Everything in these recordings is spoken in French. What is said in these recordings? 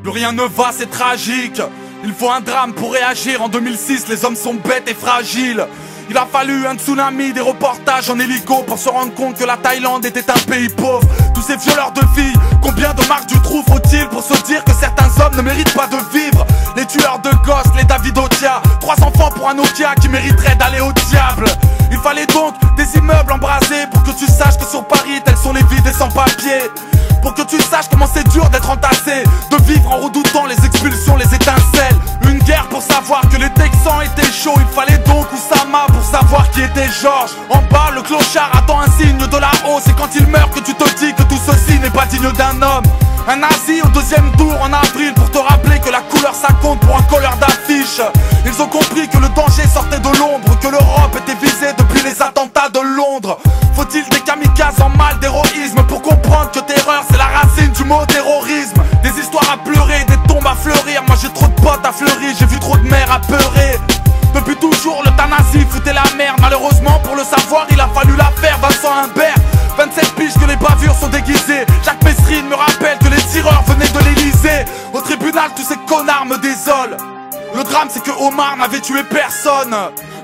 Plus rien ne va, c'est tragique. Il faut un drame pour réagir. En 2006, les hommes sont bêtes et fragiles. Il a fallu un tsunami, des reportages en hélico pour se rendre compte que la Thaïlande était un pays pauvre. Tous ces violeurs de filles, combien de marques du trou faut-il pour se dire que certains hommes ne méritent pas de vivre? Les tueurs de gosses, les David Otia, 3 enfants pour un Nokia qui mériterait d'aller au diable. Il fallait donc des immeubles embrasés pour que tu saches que sur Paris tels sont les vides et sans papier. Pour que tu saches comment c'est dur d'être entassé, de vivre en redoutant les expulsions, les étincelles. Une guerre pour savoir que les Texans étaient chauds. Il fallait donc Oussama pour savoir qui était Georges. En bas, le clochard attend un signe de la hausse. Et quand il meurt que tu te dis que tout ceci n'est pas digne d'un homme. Un nazi au 2e tour en avril pour te rappeler que la couleur ça compte pour un colleur d'affiche. Ils ont compris que le danger sortait de l'ombre, que l'Europe était visée depuis les attentats de Londres. Faut-il des kamikazes en mal d'héroïsme pour comprendre que terreur c'est la racine du mot terrorisme? Des histoires à pleurer, des tombes à fleurir. Moi j'ai trop de potes à fleurir, j'ai vu trop de mères à peurer. Depuis toujours l'euthanasie foutait la merde. Malheureusement pour le savoir il a fallu la faire. Vincent Humbert, 27 piges que les bavures sont déguisées. Jacques Messrine me rappelle que les tireurs venaient de l'Elysée. Au tribunal tous ces connards me désolent. Le drame c'est que Omar n'avait tué personne.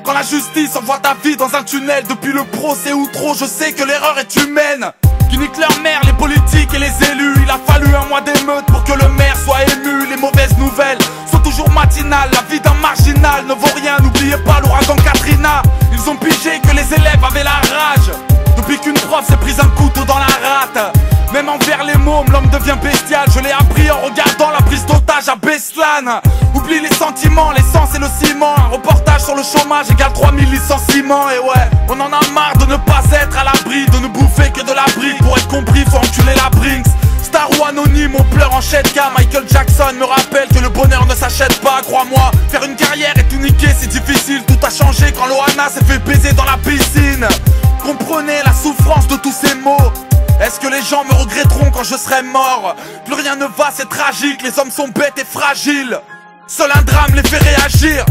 Quand la justice envoie ta vie dans un tunnel depuis le procès ou trop, je sais que l'erreur est humaine. Qui niquent leur mère, les politiques et les élus. Il a fallu un mois d'émeute pour que le maire soit ému. Les mauvaises nouvelles sont toujours matinales. La vie d'un marginal ne vaut rien. N'oubliez pas l'ouragan Katrina. Ils ont pigé que les élèves avaient la rage depuis qu'une prof s'est prise un couteau dans la rate. Même envers les mômes, l'homme devient bestial. Je l'ai appris en regardant la prise d'otage à Beslan. Oublie les sentiments, l'essence et le ciment. Un reportage sur le chômage égale 3000 licenciements. Et ouais, on en a marre de ne pas être à l'abri, de ne bouffer que de la brique. Pour être compris, faut enculer la Brinks. Star ou anonyme, on pleure en Shetka. Michael Jackson me rappelle que le bonheur ne s'achète pas. Crois-moi, faire une carrière et tout niquer c'est difficile. Tout a changé quand Loana s'est fait baiser dans la piscine. Comprenez la souffrance de tous ces mots. Est-ce que les gens me regretteront quand je serai mort? Plus rien ne va, c'est tragique. Les hommes sont bêtes et fragiles. Seul un drame les fait réagir.